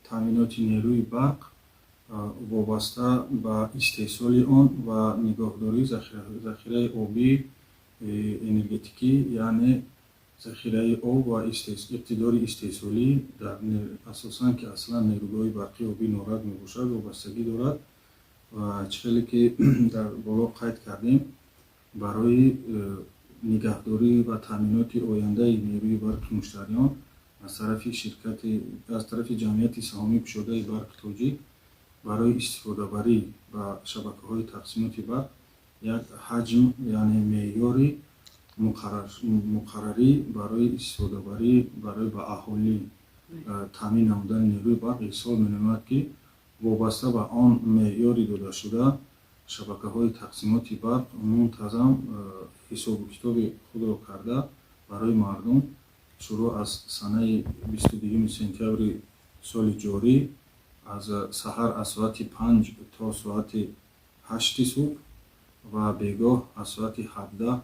таъминоти нерӯи барқ вобаста ба истеҳсоли он ва нигоҳдории захираи обии энергетикӣ, яъне захираи об ва иқтидори истеҳсолӣ асосан ки аслан нерӯгоҳи барқи обӣ норад мебошад, вобастагӣ дорад. ва чӣ ки дар боло қайд кардем, барои нигаҳдорӣ ва таъминоти ояндаи нерӯи барқи муштариён аз тарафи ҷамъияти саҳомии кушодаи барқи тоҷик барои истифодабарӣ ба шабакаҳои тақсимоти барқ як ҳаҷм, яъне меъёри муқаррарӣ барои истифодабарӣ барои ба аҳолӣ таъмин намудани нерӯи барқ ирсол менамояд, ки вобаста ба он меъёри додашуда шабакаҳои тақсимоти барқ мунтазам ҳисобу китоби худро карда барои мардум шуруъ аз санаи 22 сентябри соли ҷорӣ аз саҳар аз соати 5 то соати 8 субҳ ва бегоҳ аз соати 17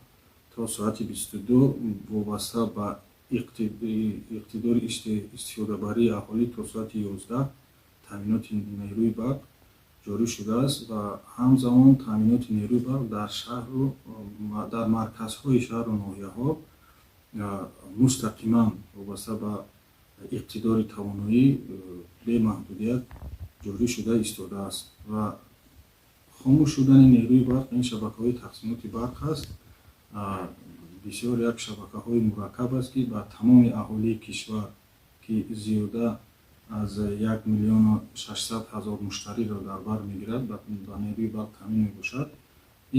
то соати 22 вобаста ба иқтидори истифодабарии аҳолӣ то соати 11 таъминоти нерӯи барқ ҷорӣ шудааст ва ҳамзамон таъминоти нерӯи барқ дар шаҳру дар марказҳои шаҳру ноҳияҳо мустақиман вобаста ба иқтидори тавоноӣ бемаҳдудият ҷорӣ шуда истодааст. ва хомӯш шудани нерӯи барқ ин шабакаҳои тақсимоти барқ аст бисёр як шабакаҳои мураккаб аст, ки ба тамоми аҳолии кишвар, ки зиёда аз 1,600,000 муштариро дар бар мегирад, ба нерӯи барқ таъмин мебошад.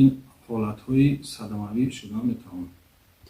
ин ҳолатҳои садамавӣ шуда метавонад.